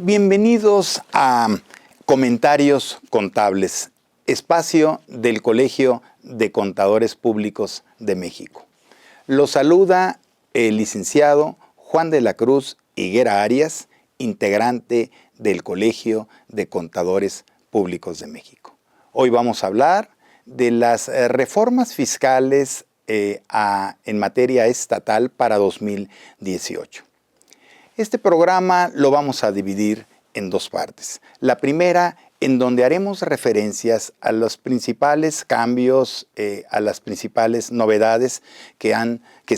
Bienvenidos a Comentarios Contables, espacio del Colegio de Contadores Públicos de México. Los saluda el licenciado Juan de la Cruz Higuera Arias, integrante del Colegio de Contadores Públicos de México. Hoy vamos a hablar de las reformas fiscales en materia estatal para 2018. Este programa lo vamos a dividir en dos partes. La primera, en donde haremos referencias a los principales cambios, a las principales novedades que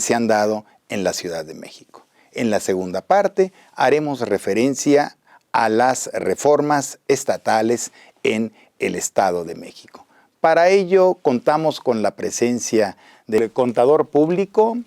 se han dado en la Ciudad de México. En la segunda parte, haremos referencia a las reformas estatales en el Estado de México. Para ello, contamos con la presencia del contador público,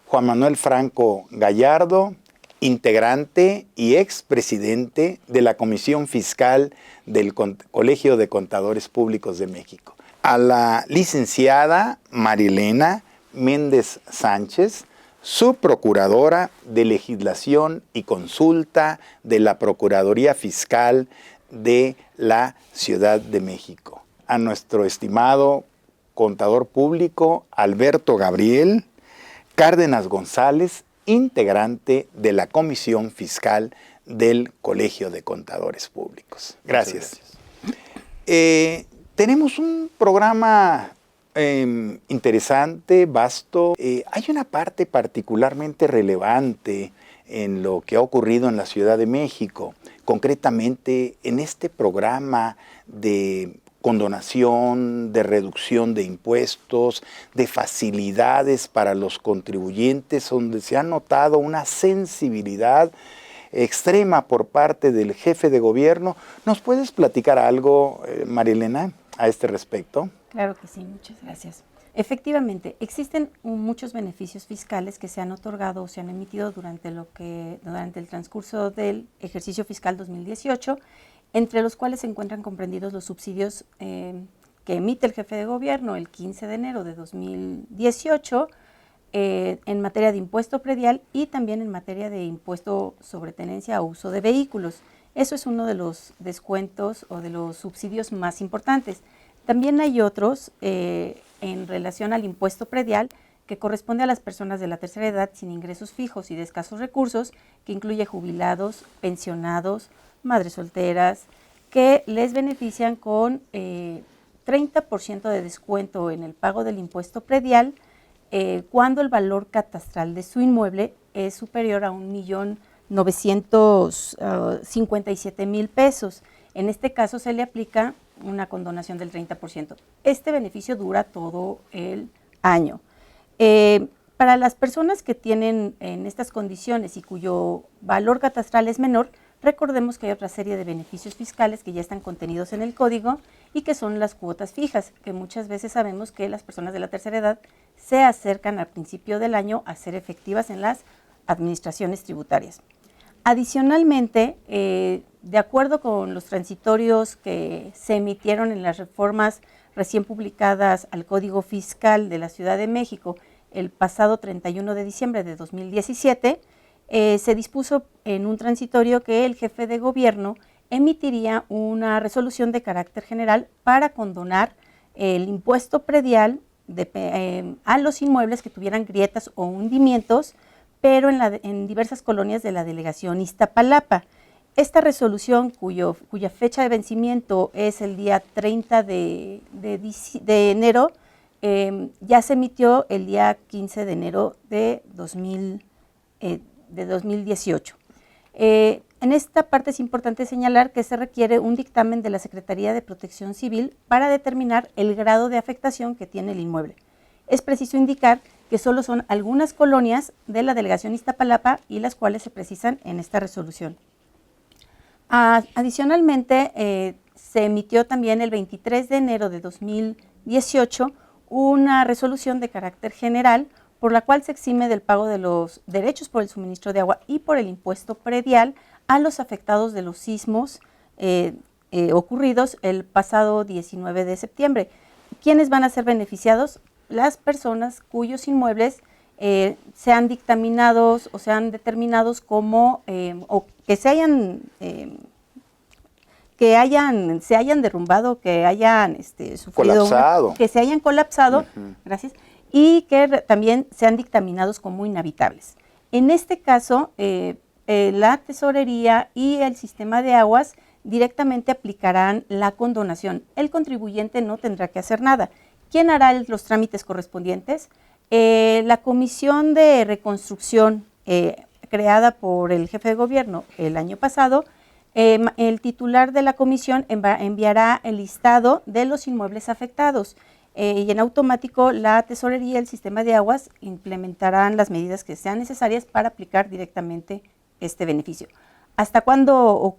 Juan Manuel Franco Gallardo, integrante y expresidente de la Comisión Fiscal del Colegio de Contadores Públicos de México. A la licenciada Marilena Méndez Sánchez, subprocuradora de Legislación y Consulta de la Procuraduría Fiscal de la Ciudad de México. A nuestro estimado contador público Alberto Gabriel Cárdenas González, integrante de la Comisión Fiscal del Colegio de Contadores Públicos. Gracias. Tenemos un programa interesante, vasto. Hay una parte particularmente relevante en lo que ha ocurrido en la Ciudad de México, concretamente en este programa de condonación, de reducción de impuestos, de facilidades para los contribuyentes, donde se ha notado una sensibilidad extrema por parte del jefe de gobierno. ¿Nos puedes platicar algo, Marilena, a este respecto? Claro que sí, muchas gracias. Efectivamente, existen muchos beneficios fiscales que se han otorgado o se han emitido durante el transcurso del ejercicio fiscal 2018, entre los cuales se encuentran comprendidos los subsidios que emite el jefe de gobierno el 15 de enero de 2018 en materia de impuesto predial y también en materia de impuesto sobre tenencia o uso de vehículos. Eso es uno de los descuentos o de los subsidios más importantes. También hay otros en relación al impuesto predial que corresponde a las personas de la tercera edad sin ingresos fijos y de escasos recursos, que incluye jubilados, pensionados, madres solteras, que les benefician con 30% de descuento en el pago del impuesto predial cuando el valor catastral de su inmueble es superior a 1,957,000 pesos. En este caso se le aplica una condonación del 30%. Este beneficio dura todo el año. Para las personas que tienen en estas condiciones y cuyo valor catastral es menor, recordemos que hay otra serie de beneficios fiscales que ya están contenidos en el código y que son las cuotas fijas, que muchas veces sabemos que las personas de la tercera edad se acercan al principio del año a ser efectivas en las administraciones tributarias. Adicionalmente, de acuerdo con los transitorios que se emitieron en las reformas recién publicadas al Código Fiscal de la Ciudad de México el pasado 31 de diciembre de 2017, se dispuso en un transitorio que el jefe de gobierno emitiría una resolución de carácter general para condonar el impuesto predial a los inmuebles que tuvieran grietas o hundimientos, pero en diversas colonias de la delegación Iztapalapa. Esta resolución, cuya fecha de vencimiento es el día 30 de enero, ya se emitió el día 15 de enero de 2018. En esta parte es importante señalar que se requiere un dictamen de la Secretaría de Protección Civil para determinar el grado de afectación que tiene el inmueble. Es preciso indicar que solo son algunas colonias de la delegación Iztapalapa y las cuales se precisan en esta resolución. Adicionalmente, se emitió también el 23 de enero de 2018 una resolución de carácter general por la cual se exime del pago de los derechos por el suministro de agua y por el impuesto predial a los afectados de los sismos ocurridos el pasado 19 de septiembre. ¿Quiénes van a ser beneficiados? Las personas cuyos inmuebles sean dictaminados o sean determinados como, o que se hayan derrumbado, que hayan sufrido que se hayan colapsado, gracias, y que también sean dictaminados como inhabitables. En este caso, la tesorería y el sistema de aguas directamente aplicarán la condonación. El contribuyente no tendrá que hacer nada. ¿Quién hará los trámites correspondientes? La Comisión de Reconstrucción creada por el jefe de gobierno el año pasado, el titular de la comisión enviará el listado de los inmuebles afectados y en automático la tesorería y el sistema de aguas implementarán las medidas que sean necesarias para aplicar directamente este beneficio. ¿Hasta cuándo o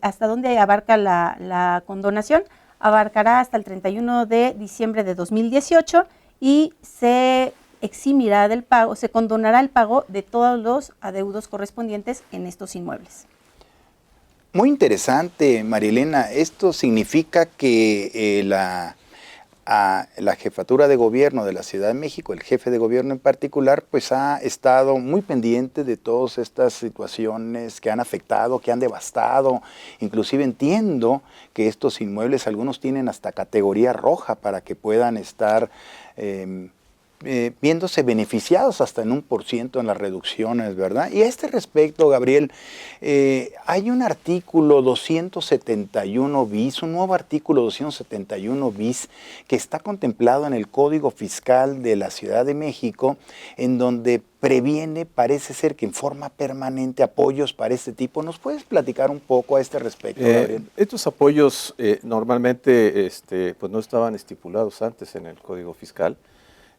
hasta dónde abarca la condonación? Abarcará hasta el 31 de diciembre de 2018 y se eximirá del pago, se condonará el pago de todos los adeudos correspondientes en estos inmuebles. Muy interesante, Marielena. Esto significa que la jefatura de gobierno de la Ciudad de México, el jefe de gobierno en particular, pues ha estado muy pendiente de todas estas situaciones que han afectado, que han devastado. Inclusive entiendo que estos inmuebles, algunos tienen hasta categoría roja para que puedan estar viéndose beneficiados hasta en 1% en las reducciones, ¿verdad? Y a este respecto, Gabriel, hay un artículo 271 bis, un nuevo artículo 271 bis que está contemplado en el Código Fiscal de la Ciudad de México, en donde previene, parece ser que en forma permanente, apoyos para este tipo. ¿Nos puedes platicar un poco a este respecto, Gabriel? Estos apoyos normalmente pues no estaban estipulados antes en el Código Fiscal.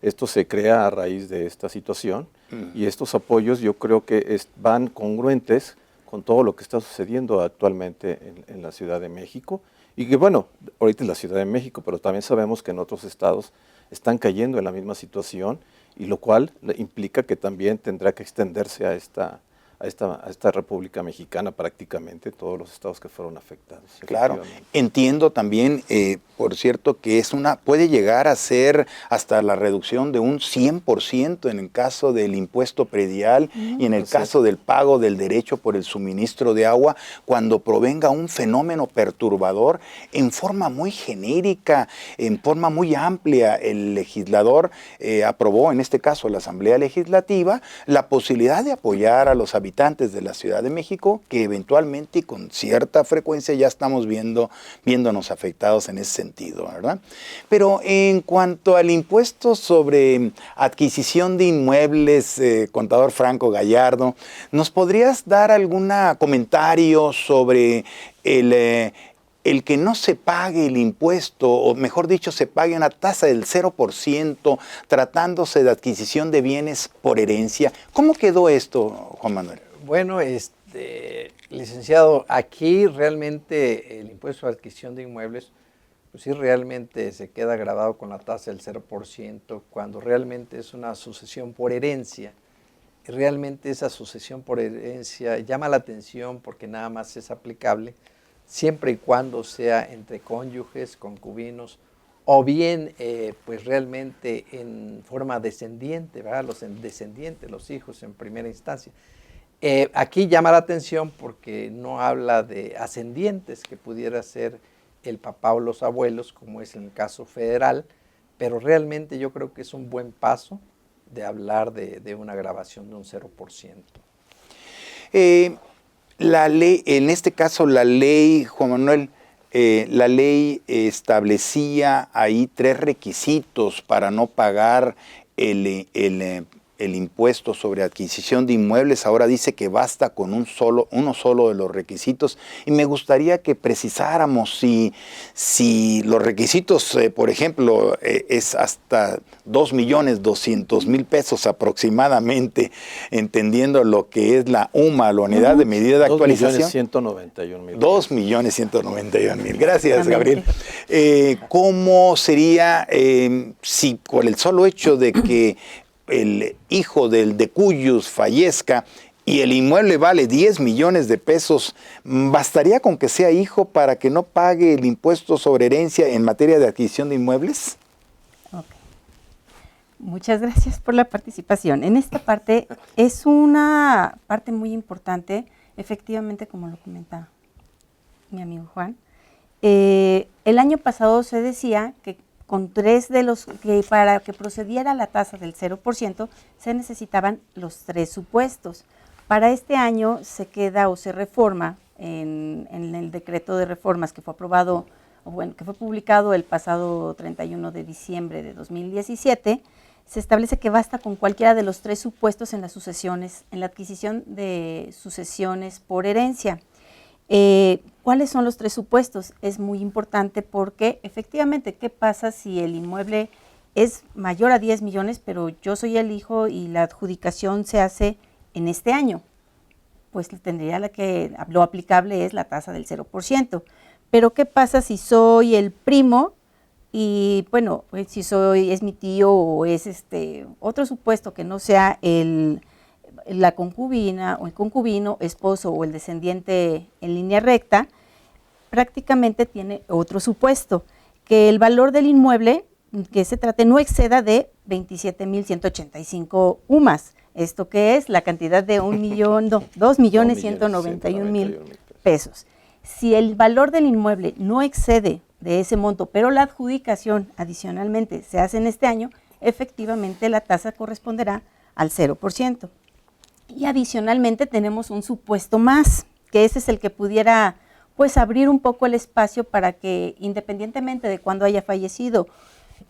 Esto se crea a raíz de esta situación y estos apoyos yo creo que van congruentes con todo lo que está sucediendo actualmente en la Ciudad de México y que bueno, ahorita en la Ciudad de México, pero también sabemos que en otros estados están cayendo en la misma situación y lo cual implica que también tendrá que extenderse a esta República Mexicana prácticamente, todos los estados que fueron afectados. Claro, entiendo también, por cierto, que puede llegar a ser hasta la reducción de un 100% en el caso del impuesto predial y en el caso del pago del derecho por el suministro de agua, cuando provenga un fenómeno perturbador en forma muy genérica, en forma muy amplia. El legislador aprobó, en este caso la Asamblea Legislativa, la posibilidad de apoyar a los habitantes de la Ciudad de México, que eventualmente y con cierta frecuencia ya estamos viéndonos afectados en ese sentido, ¿verdad? Pero en cuanto al impuesto sobre adquisición de inmuebles, contador Franco Gallardo, ¿nos podrías dar algún comentario sobre el que no se pague el impuesto, o mejor dicho, se pague una tasa del 0%, tratándose de adquisición de bienes por herencia? ¿Cómo quedó esto, Juan Manuel? Bueno, licenciado, aquí realmente el impuesto a adquisición de inmuebles, pues sí realmente se queda grabado con la tasa del 0%, cuando realmente es una sucesión por herencia. Y realmente esa sucesión por herencia llama la atención porque nada más es aplicable siempre y cuando sea entre cónyuges, concubinos, o bien pues realmente en forma descendiente, ¿verdad? Los descendientes, los hijos en primera instancia. Aquí llama la atención porque no habla de ascendientes, que pudiera ser el papá o los abuelos, como es en el caso federal, pero realmente yo creo que es un buen paso de hablar de una grabación de un 0%. La ley, en este caso la ley, Juan Manuel, la ley establecía ahí 3 requisitos para no pagar el impuesto sobre adquisición de inmuebles. Ahora dice que basta con uno solo de los requisitos, y me gustaría que precisáramos si los requisitos, por ejemplo, es hasta 2.200.000 pesos aproximadamente, entendiendo lo que es la UMA, la unidad de medida de actualización. 2.191.000. 2.191.000. Gracias, Gabriel. ¿Cómo sería si por el solo hecho de que el hijo del decuyus fallezca y el inmueble vale 10 millones de pesos, bastaría con que sea hijo para que no pague el impuesto sobre herencia en materia de adquisición de inmuebles? Muchas gracias por la participación. En esta parte es una parte muy importante, efectivamente, como lo comenta mi amigo Juan. El año pasado se decía que con que para que procediera la tasa del 0% se necesitaban los 3 supuestos. Para este año se queda o se reforma en el decreto de reformas que fue aprobado, que fue publicado el pasado 31 de diciembre de 2017, se establece que basta con cualquiera de los 3 supuestos en las sucesiones, en la adquisición de sucesiones por herencia. ¿Cuáles son los 3 supuestos? Es muy importante porque efectivamente, ¿qué pasa si el inmueble es mayor a 10 millones, pero yo soy el hijo y la adjudicación se hace en este año? Pues tendría lo aplicable es la tasa del 0%. Pero ¿qué pasa si soy el primo y, bueno, pues si es mi tío o es otro supuesto que no sea la concubina o el concubino, esposo o el descendiente en línea recta? Prácticamente tiene otro supuesto, que el valor del inmueble que se trate no exceda de 27,185 UMAS. ¿Esto qué es? La cantidad de 2,191,000 pesos. Si el valor del inmueble no excede de ese monto, pero la adjudicación adicionalmente se hace en este año, efectivamente la tasa corresponderá al 0%. Y adicionalmente tenemos un supuesto más, que ese es el que pudiera pues abrir un poco el espacio para que, independientemente de cuándo haya fallecido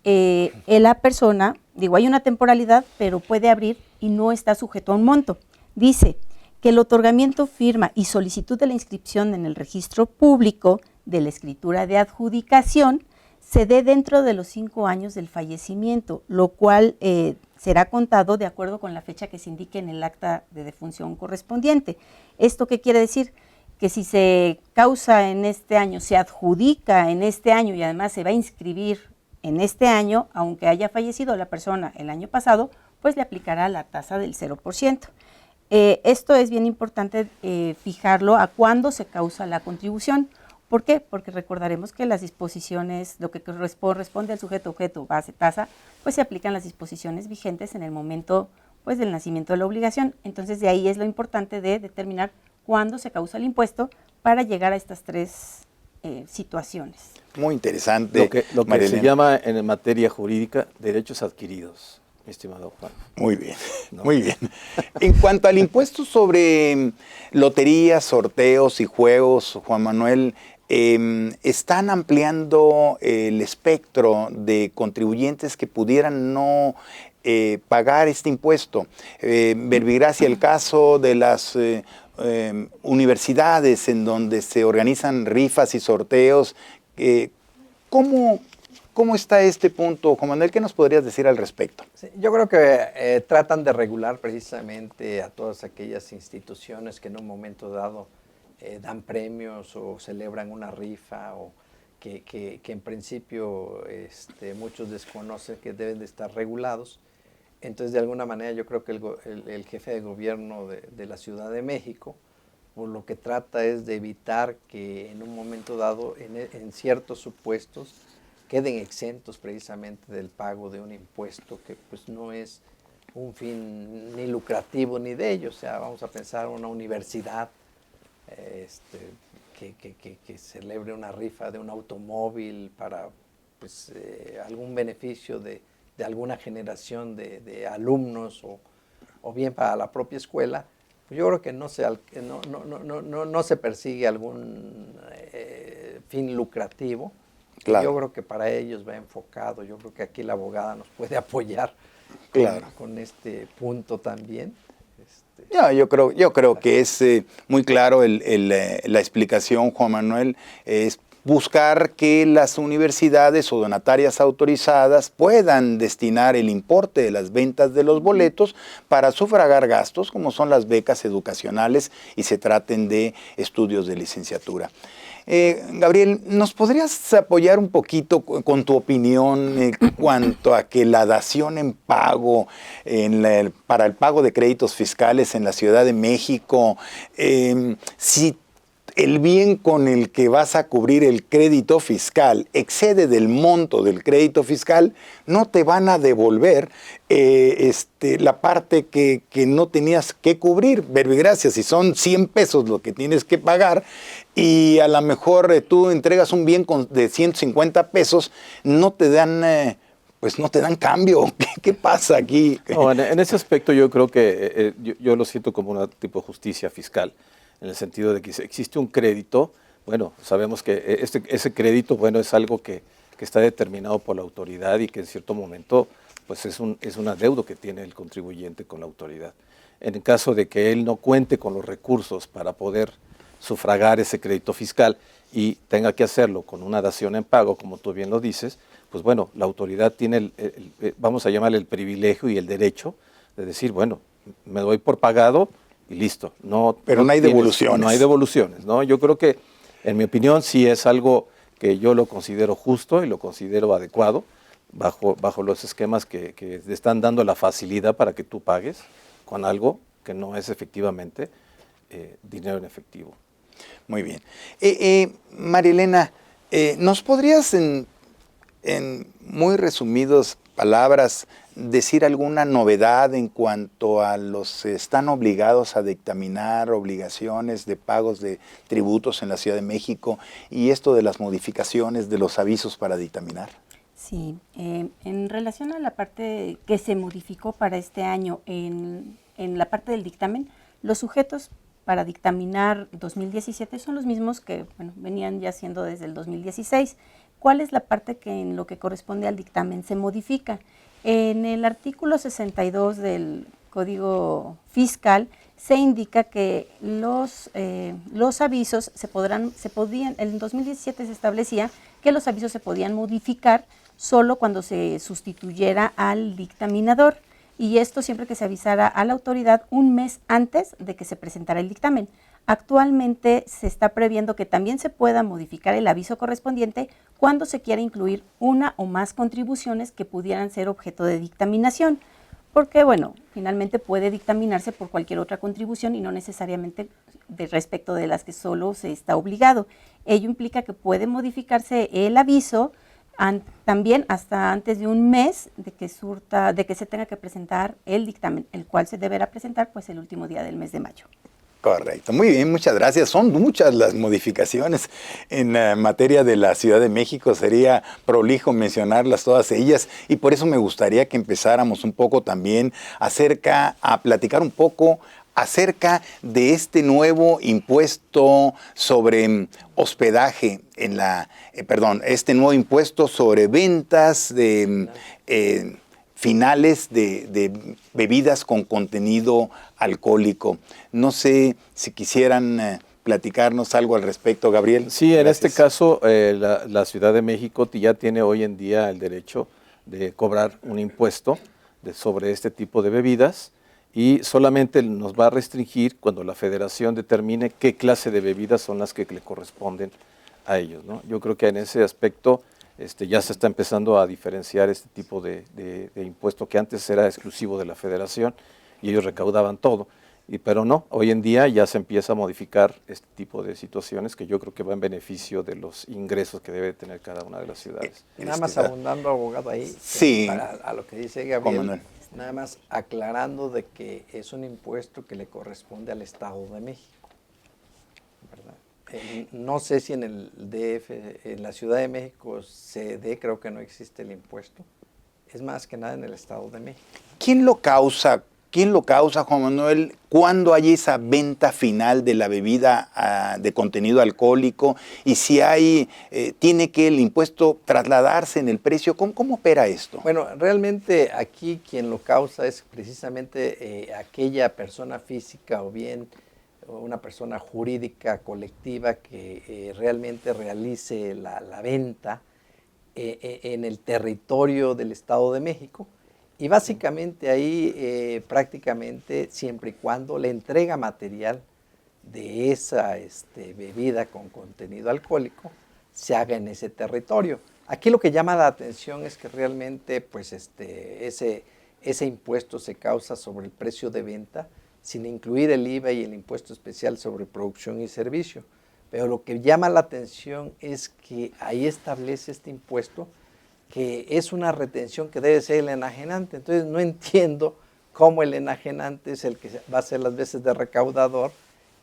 la persona, hay una temporalidad, pero puede abrir y no está sujeto a un monto. Dice que el otorgamiento, firma y solicitud de la inscripción en el registro público de la escritura de adjudicación se dé dentro de los 5 años del fallecimiento, lo cual será contado de acuerdo con la fecha que se indique en el acta de defunción correspondiente. ¿Esto qué quiere decir? Que si se causa en este año, se adjudica en este año y además se va a inscribir en este año, aunque haya fallecido la persona el año pasado, pues le aplicará la tasa del 0%. Esto es bien importante fijarlo a cuándo se causa la contribución. ¿Por qué? Porque recordaremos que las disposiciones, lo que corresponde al sujeto, objeto, base, tasa, pues se aplican las disposiciones vigentes en el momento pues del nacimiento de la obligación. Entonces de ahí es lo importante de determinar cuándo se causa el impuesto para llegar a estas 3 situaciones. Muy interesante. Lo que se llama en materia jurídica derechos adquiridos, mi estimado Juan. Muy bien, ¿no? Muy bien. En cuanto al impuesto sobre loterías, sorteos y juegos, Juan Manuel, están ampliando el espectro de contribuyentes que pudieran no pagar este impuesto. Verbigracia el caso de las universidades en donde se organizan rifas y sorteos. ¿Cómo está este punto, Juan Manuel? ¿Qué nos podrías decir al respecto? Sí, yo creo que tratan de regular precisamente a todas aquellas instituciones que en un momento dado dan premios o celebran una rifa o que en principio muchos desconocen que deben de estar regulados. Entonces, de alguna manera, yo creo que el jefe de gobierno de la Ciudad de México, por lo que trata es de evitar que en un momento dado, en ciertos supuestos, queden exentos precisamente del pago de un impuesto que pues no es un fin ni lucrativo ni de ellos. O sea, vamos a pensar una universidad que celebre una rifa de un automóvil para pues, algún beneficio de alguna generación de alumnos o bien para la propia escuela. Yo creo que no se persigue algún fin lucrativo. Claro. Yo creo que para ellos va enfocado. Yo creo que aquí la abogada nos puede apoyar con este punto también. Yo creo que es muy claro la explicación, Juan Manuel. Es buscar que las universidades o donatarias autorizadas puedan destinar el importe de las ventas de los boletos para sufragar gastos como son las becas educacionales y se traten de estudios de licenciatura. Gabriel, ¿nos podrías apoyar un poquito con tu opinión en cuanto a que la dación en pago para el pago de créditos fiscales en la Ciudad de México, si el bien con el que vas a cubrir el crédito fiscal excede del monto del crédito fiscal, no te van a devolver la parte que no tenías que cubrir. Verbo y gracia, si son 100 pesos lo que tienes que pagar y a lo mejor tú entregas un bien de 150 pesos, no te dan... pues no te dan cambio. ¿Qué pasa aquí? No, en ese aspecto yo creo que yo lo siento como un tipo de justicia fiscal, en el sentido de que si existe un crédito, bueno, sabemos que ese crédito, bueno, es algo que está determinado por la autoridad y que en cierto momento pues es un adeudo que tiene el contribuyente con la autoridad. En el caso de que él no cuente con los recursos para poder sufragar ese crédito fiscal y tenga que hacerlo con una dación en pago, como tú bien lo dices, pues bueno, la autoridad tiene, vamos a llamarle el privilegio y el derecho de decir, bueno, me doy por pagado y listo. Pero no hay devoluciones. No hay devoluciones, ¿no? Yo creo que, en mi opinión, sí es algo que yo lo considero justo y lo considero adecuado bajo los esquemas que te están dando la facilidad para que tú pagues con algo que no es efectivamente dinero en efectivo. Muy bien. María Elena, ¿nos podrías en muy resumidas palabras decir alguna novedad en cuanto a los están obligados a dictaminar obligaciones de pagos de tributos en la Ciudad de México y esto de las modificaciones de los avisos para dictaminar? Sí, en relación a la parte que se modificó para este año en la parte del dictamen, los sujetos para dictaminar 2017 son los mismos que venían ya siendo desde el 2016. ¿Cuál es la parte que en lo que corresponde al dictamen se modifica? En el artículo 62 del Código Fiscal se indica que los avisos en 2017 se establecía que los avisos se podían modificar solo cuando se sustituyera al dictaminador, y esto siempre que se avisara a la autoridad un mes antes de que se presentara el dictamen. Actualmente se está previendo que también se pueda modificar el aviso correspondiente cuando se quiera incluir una o más contribuciones que pudieran ser objeto de dictaminación, porque finalmente puede dictaminarse por cualquier otra contribución y no necesariamente respecto de las que solo se está obligado. Ello implica que puede modificarse el aviso también hasta antes de un mes de que se tenga que presentar el dictamen, el cual se deberá presentar pues el último día del mes de mayo. Correcto, muy bien, muchas gracias. Son muchas las modificaciones en materia de la Ciudad de México, sería prolijo mencionarlas todas ellas y por eso me gustaría que empezáramos un poco también a platicar un poco acerca de este nuevo impuesto sobre hospedaje este nuevo impuesto sobre ventas de finales de bebidas con contenido alcohólico. No sé si quisieran platicarnos algo al respecto, Gabriel. Sí, en Gracias. este caso la Ciudad de México ya tiene hoy en día el derecho de cobrar un impuesto sobre este tipo de bebidas y solamente nos va a restringir cuando la Federación determine qué clase de bebidas son las que le corresponden a ellos, ¿no? Yo creo que en ese aspecto ya se está empezando a diferenciar este tipo de impuesto que antes era exclusivo de la Federación y ellos recaudaban todo. Pero no, hoy en día ya se empieza a modificar este tipo de situaciones que yo creo que va en beneficio de los ingresos que debe tener cada una de las ciudades. Nada más abundando, abogado, ahí, sí, a lo que dice Gabriel, nada más aclarando de que es un impuesto que le corresponde al Estado de México, ¿verdad? No sé si en el DF, en la Ciudad de México creo que no existe el impuesto, es más que nada en el Estado de México. ¿Quién lo causa? ¿Quién lo causa, Juan Manuel? ¿Cuándo hay esa venta final de la bebida de contenido alcohólico? Y si tiene que el impuesto trasladarse en el precio, ¿cómo opera esto? Bueno, realmente aquí quien lo causa es precisamente aquella persona física o bien una persona jurídica colectiva que realmente realice la venta en el territorio del Estado de México. Y básicamente ahí prácticamente siempre y cuando la entrega material de esa bebida con contenido alcohólico se haga en ese territorio. Aquí lo que llama la atención es que realmente pues ese impuesto se causa sobre el precio de venta sin incluir el IVA y el impuesto especial sobre producción y servicio. pero lo que llama la atención es que ahí establece este impuesto que es una retención que debe ser el enajenante. Entonces no entiendo cómo el enajenante es el que va a hacer las veces de recaudador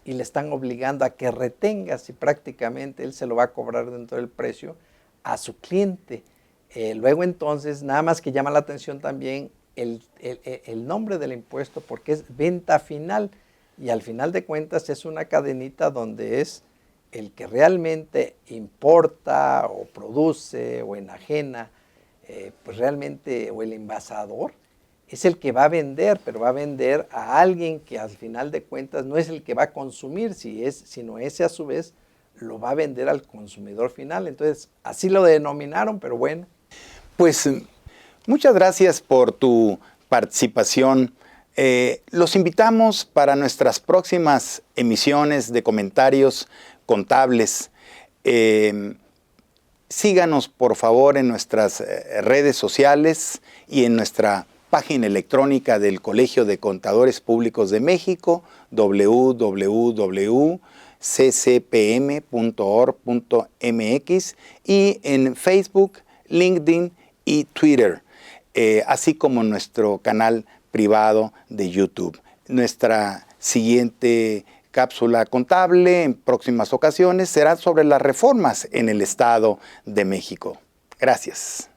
y le están obligando a que retenga, si prácticamente él se lo va a cobrar dentro del precio a su cliente. Luego entonces, nada más que llama la atención también el nombre del impuesto, porque es venta final, y al final de cuentas es una cadenita donde es el que realmente importa o produce o enajena, pues realmente, o el envasador, es el que va a vender, pero va a vender a alguien que al final de cuentas no es el que va a consumir, sino ese a su vez lo va a vender al consumidor final. Entonces, así lo denominaron, pero bueno. Pues muchas gracias por tu participación. Los invitamos para nuestras próximas emisiones de comentarios contables. Síganos por favor en nuestras redes sociales y en nuestra página electrónica del Colegio de Contadores Públicos de México, www.ccpm.org.mx, y en Facebook, LinkedIn y Twitter, así como nuestro canal privado de YouTube. Nuestra siguiente cápsula contable en próximas ocasiones será sobre las reformas en el Estado de México. Gracias.